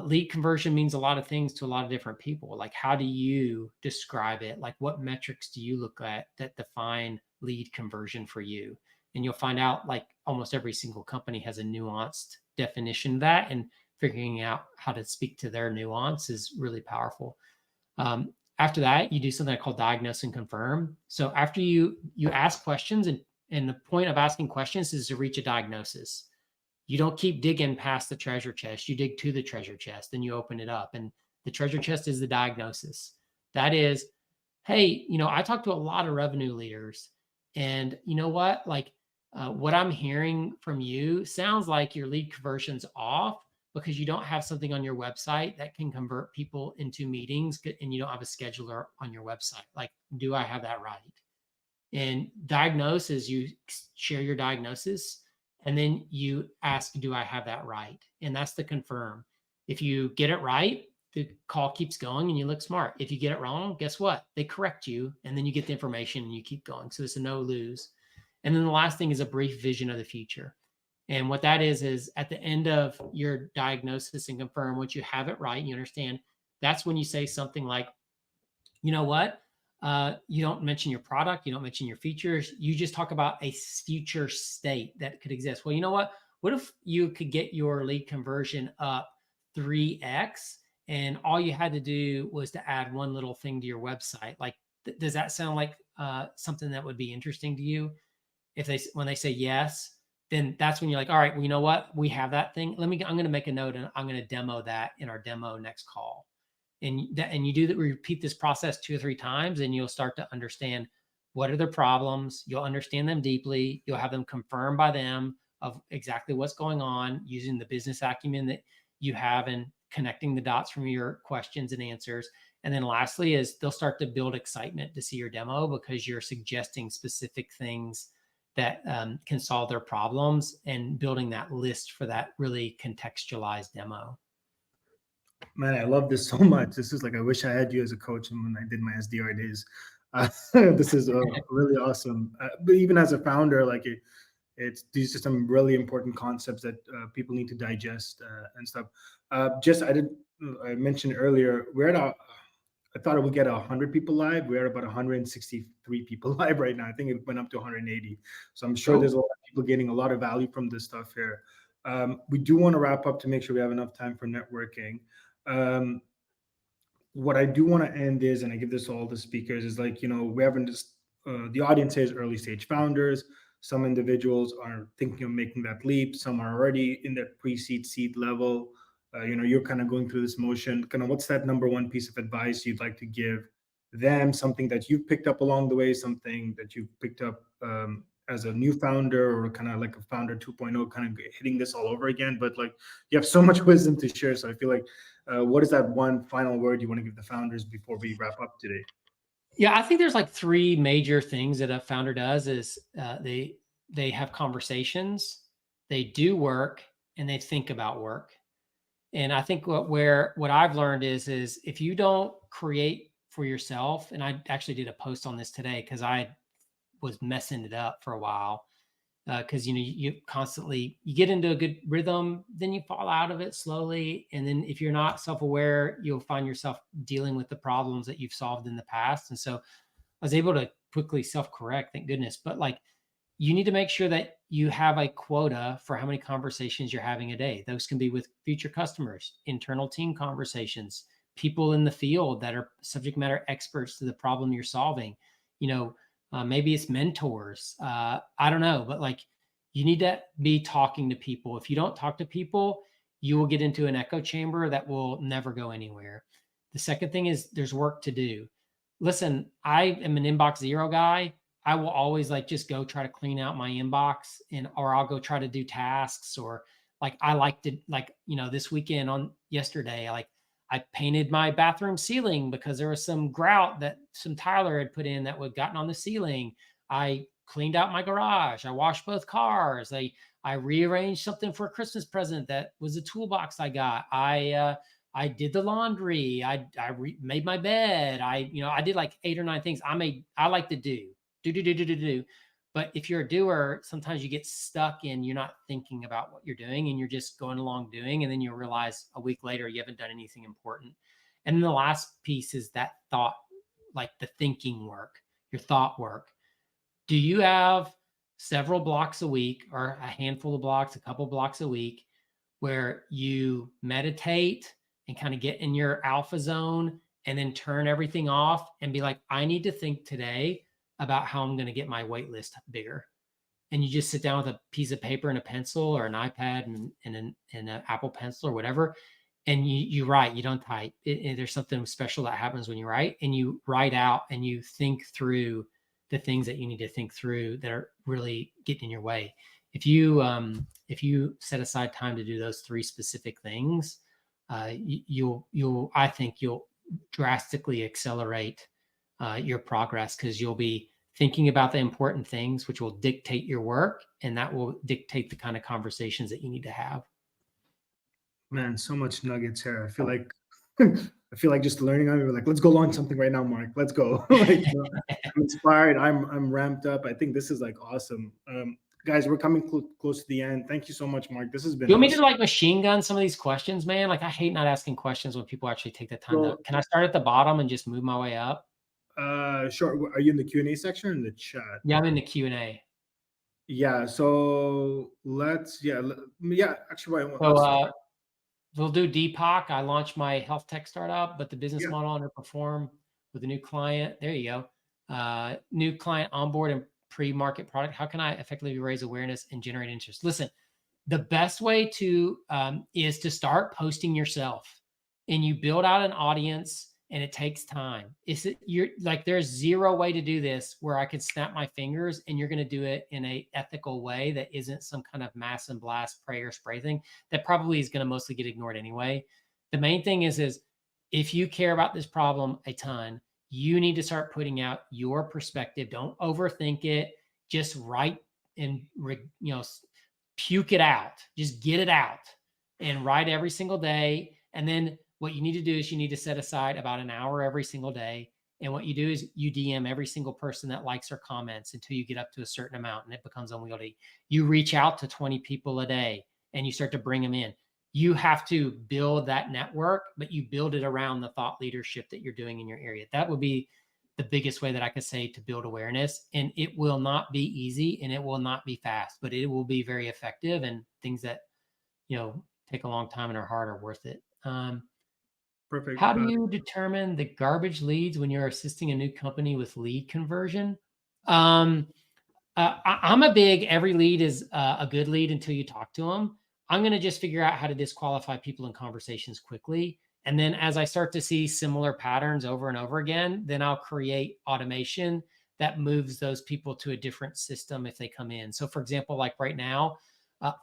lead conversion means a lot of things to a lot of different people. Like, how do you describe it? Like, what metrics do you look at that define lead conversion for you? And you'll find out like almost every single company has a nuanced definition of that. And figuring out how to speak to their nuance is really powerful. After that, you do something called diagnose and confirm. So after you ask questions, and the point of asking questions is to reach a diagnosis. You don't keep digging past the treasure chest. You dig to the treasure chest, and you open it up. And the treasure chest is the diagnosis. That is, hey, I talk to a lot of revenue leaders, and you know what? Like, what I'm hearing from you sounds like your lead conversion's off because you don't have something on your website that can convert people into meetings, and you don't have a scheduler on your website. Like, do I have that right? And diagnose is you share your diagnosis, and then you ask, do I have that right? And that's the confirm. If you get it right, the call keeps going and you look smart. If you get it wrong, guess what? They correct you, and then you get the information and you keep going. So it's a no lose. And then the last thing is a brief vision of the future. And what that is at the end of your diagnosis and confirm, once you have it right, you understand, that's when you say something like, you know what? You don't mention your product. You don't mention your features. You just talk about a future state that could exist. Well, you know what? What if you could get your lead conversion up 3x and all you had to do was to add one little thing to your website? Like, does that sound like something that would be interesting to you? If when they say yes, then that's when you're like, all right, well, you know what? We have that thing. I'm going to make a note and I'm going to demo that in our demo next call. And you do that, repeat this process 2 or 3 times, and you'll start to understand what are their problems. You'll understand them deeply. You'll have them confirmed by them of exactly what's going on using the business acumen that you have and connecting the dots from your questions and answers. And then lastly is they'll start to build excitement to see your demo because you're suggesting specific things that can solve their problems and building that list for that really contextualized demo. Man, I love this so much. This is like, I wish I had you as a coach when I did my SDR days. This is really awesome. But even as a founder, like these are some really important concepts that people need to digest and stuff. I mentioned earlier, I thought it would get 100 people live. We're at about 163 people live right now. I think it went up to 180. So I'm sure there's a lot of people getting a lot of value from this stuff here. We do want to wrap up to make sure we have enough time for networking. What I do want to end is, and I give this to all the speakers, is like, we haven't just, the audience is early stage founders. Some individuals are thinking of making that leap. Some are already in that pre-seed seed level. You're kind of going through this motion. Kind of what's that number one piece of advice you'd like to give them? Something that you've picked up along the way, something that you've picked up as a new founder, or kind of like a founder 2.0, kind of hitting this all over again. But like, you have so much wisdom to share. So I feel like, what is that one final word you want to give the founders before we wrap up today? Yeah, I think there's like 3 major things that a founder does is they have conversations, they do work, and they think about work. And I think what I've learned is if you don't create for yourself, and I actually did a post on this today because I was messing it up for a while. Because you constantly you get into a good rhythm, then you fall out of it slowly, and then if you're not self-aware, you'll find yourself dealing with the problems that you've solved in the past. And so I was able to quickly self-correct, thank goodness. But like, you need to make sure that you have a quota for how many conversations you're having a day. Those can be with future customers, internal team conversations, people in the field that are subject matter experts to the problem you're solving. Maybe it's mentors. I don't know, but like, you need to be talking to people. If you don't talk to people, you will get into an echo chamber that will never go anywhere. The second thing is there's work to do. Listen, I am an inbox zero guy. I will always like just go try to clean out my inbox or I'll go try to do tasks, or like I like to this weekend on yesterday, I painted my bathroom ceiling because there was some grout that some Tyler had put in that had gotten on the ceiling. I cleaned out my garage. I washed both cars. I rearranged something for a Christmas present that was a toolbox I got. I did the laundry. I made my bed. I did like 8 or 9 things. I like to do. But if you're a doer, sometimes you get stuck and you're not thinking about what you're doing and you're just going along doing. And then you realize a week later, you haven't done anything important. And then the last piece is that thought, like the thinking work, your thought work. Do you have several blocks a week or a handful of blocks, a couple blocks a week where you meditate and kind of get in your alpha zone and then turn everything off and be like, I need to think today about how I'm going to get my wait list bigger. And you just sit down with a piece of paper and a pencil or an iPad and an Apple Pencil or whatever. And you write, you don't type. There's something special that happens when you write, and you write out and you think through the things that you need to think through that are really getting in your way. If you set aside time to do those 3 specific things, I think you'll drastically accelerate your progress, because you'll be thinking about the important things, which will dictate your work, and that will dictate the kind of conversations that you need to have. Man, so much nuggets here. I feel like just learning on it. We're like, let's go launch something right now, Mark. Let's go. I'm inspired. I'm ramped up. I think this is like awesome. Guys, we're coming close to the end. Thank you so much, Mark. This has been You want awesome. me to like machine gun some of these questions, man? Like, I hate not asking questions when people actually take the time to. Can I start at the bottom and just move my way up? Sure. Are you in the Q&A section or in the chat? Yeah, I'm in the Q&A. Yeah. So yeah. Actually, So let's start. we'll do Deepak. I launched my health tech startup, but the business Yeah. model underperformed with a new client. There you go. New client onboard and pre-market product. How can I effectively raise awareness and generate interest? Listen, the best way to is to start posting yourself, and you build out an audience, and it takes time. Is it you're like there's zero way to do this where I could snap my fingers and you're going to do it in a ethical way that isn't some kind of mass and blast pray or spray thing that probably is going to mostly get ignored anyway. The main thing is if you care about this problem a ton, you need to start putting out your perspective. Don't overthink it. Just write and puke it out. Just get it out and write every single day. And then what you need to do is you need to set aside about an hour every single day. And what you do is you DM every single person that likes or comments until you get up to a certain amount and it becomes unwieldy. You reach out to 20 people a day and you start to bring them in. You have to build that network, but you build it around the thought leadership that you're doing in your area. That would be the biggest way that I could say to build awareness. And it will not be easy and it will not be fast, but it will be very effective, and things that, take a long time and are hard are worth it. Perfect. How do you determine the garbage leads when you're assisting a new company with lead conversion? I'm a big every lead is a good lead until you talk to them. I'm going to just figure out how to disqualify people in conversations quickly. And then as I start to see similar patterns over and over again, then I'll create automation that moves those people to a different system if they come in. So for example, like right now,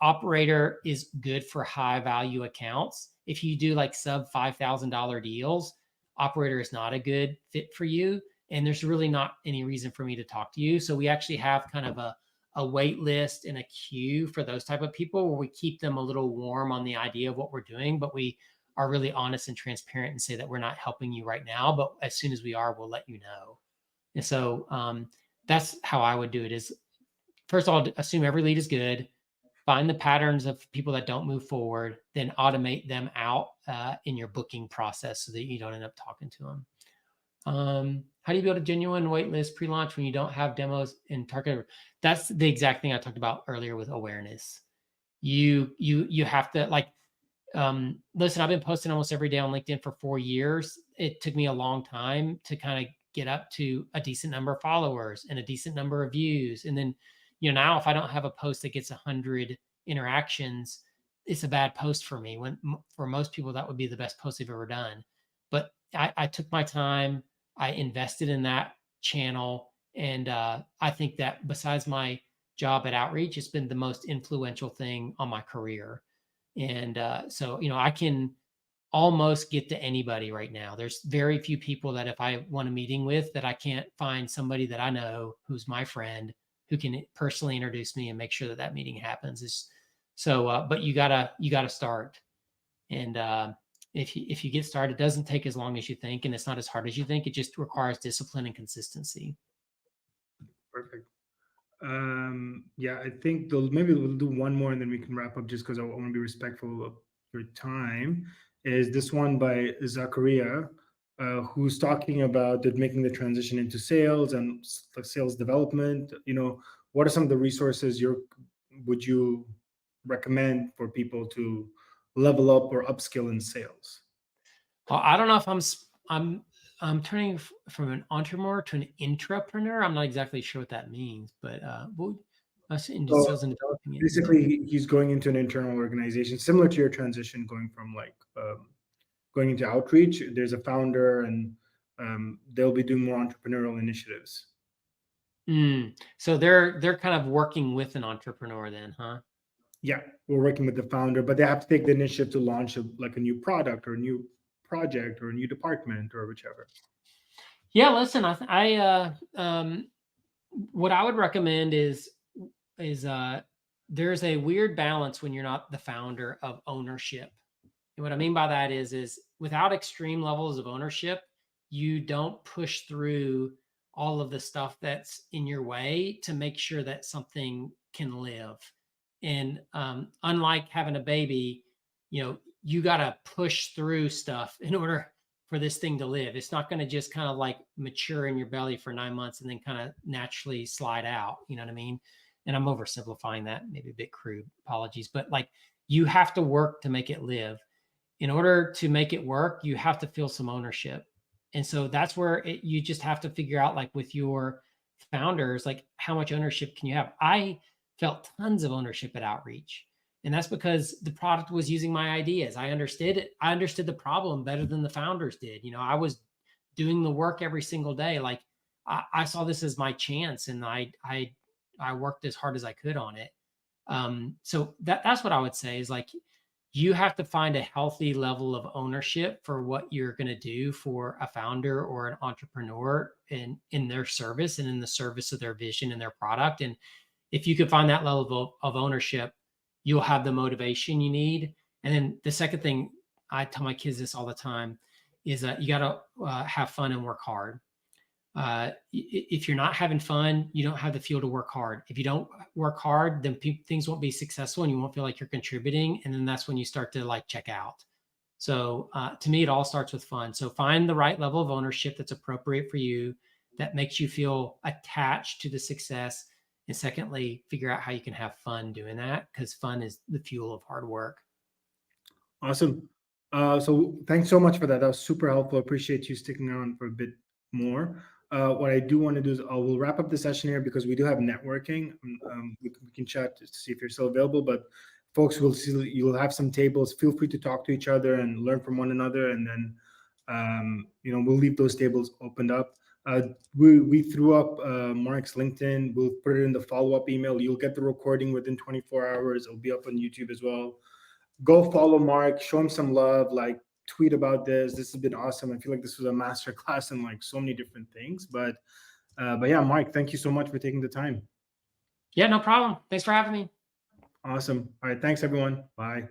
Operator is good for high value accounts. If you do like sub $5,000 deals, Operator is not a good fit for you. And there's really not any reason for me to talk to you. So we actually have kind of a wait list and a queue for those type of people where we keep them a little warm on the idea of what we're doing, but we are really honest and transparent and say that we're not helping you right now, but as soon as we are, we'll let you know. And so that's how I would do it is first of all, assume every lead is good, find the patterns of people that don't move forward, then automate them out in your booking process so that you don't end up talking to them. How do you build a genuine wait list pre-launch when you don't have demos in target? That's the exact thing I talked about earlier with awareness. You have to listen, I've been posting almost every day on LinkedIn for 4 years. It took me a long time to kind of get up to a decent number of followers and a decent number of views. And then, now if I don't have a post that gets 100 interactions, it's a bad post for me. When for most people, that would be the best post they've ever done. But I took my time, I invested in that channel. And I think that besides my job at Outreach, it's been the most influential thing on my career. And so, I can almost get to anybody right now. There's very few people that if I want a meeting with that I can't find somebody that I know who's my friend who can personally introduce me and make sure that that meeting happens. But you gotta start. And if you get started, it doesn't take as long as you think, and it's not as hard as you think. It just requires discipline and consistency. Perfect. Yeah, I think maybe we'll do one more and then we can wrap up just because I want to be respectful of your time. Is this one by Zachariah, who's talking about making the transition into sales and sales development. What are some of the resources would you recommend for people to level up or upskill in sales? Well, I don't know if I'm turning from an entrepreneur to an intrapreneur. I'm not exactly sure what that means, but us into So sales and developing it. basically, he's going into an internal organization, similar to your transition, going from going into outreach. There's a founder, and they'll be doing more entrepreneurial initiatives. So they're kind of working with an entrepreneur then, huh? Yeah, we're working with the founder, but they have to take the initiative to launch a new product or a new project or a new department or whichever. Yeah, listen, what I would recommend is there's a weird balance when you're not the founder of ownership. And what I mean by that is without extreme levels of ownership, you don't push through all of the stuff that's in your way to make sure that something can live. And unlike having a baby, you got to push through stuff in order for this thing to live. It's not going to just kind of like mature in your belly for 9 months and then kind of naturally slide out. You know what I mean? And I'm oversimplifying that, maybe a bit crude. Apologies, but like you have to work to make it live. In order to make it work, you have to feel some ownership. And so that's where you just have to figure out, like with your founders, like how much ownership can you have? I felt tons of ownership at Outreach. And that's because the product was using my ideas. I understood it. I understood the problem better than the founders did. You know, I was doing the work every single day. Like I saw this as my chance, and I worked as hard as I could on it. So that's what I would say is like you have to find a healthy level of ownership for what you're going to do for a founder or an entrepreneur in their service and in the service of their vision and their product. And if you can find that level of ownership, you'll have the motivation you need. And then the second thing, I tell my kids this all the time, is that you got to have fun and work hard. If you're not having fun, you don't have the fuel to work hard. If you don't work hard, then things won't be successful and you won't feel like you're contributing. And then that's when you start to like check out. So to me, it all starts with fun. So find the right level of ownership that's appropriate for you, that makes you feel attached to the success. And secondly, figure out how you can have fun doing that, because fun is the fuel of hard work. Awesome. So thanks so much for that. That was super helpful. Appreciate you sticking around for a bit more. What I do want to do is we'll wrap up the session here because we do have networking. We can chat to see if you're still available, but folks will see you'll have some tables. Feel free to talk to each other and learn from one another. And then, we'll leave those tables opened up. We threw up Mark's LinkedIn. We'll put it in the follow-up email. You'll get the recording within 24 hours. It'll be up on YouTube as well. Go follow Mark, show him some love, like tweet about this. This has been awesome. I feel like this was a master class in like so many different things. But yeah, Mark, thank you so much for taking the time. Yeah, no problem. Thanks for having me. Awesome. All right. Thanks, everyone. Bye.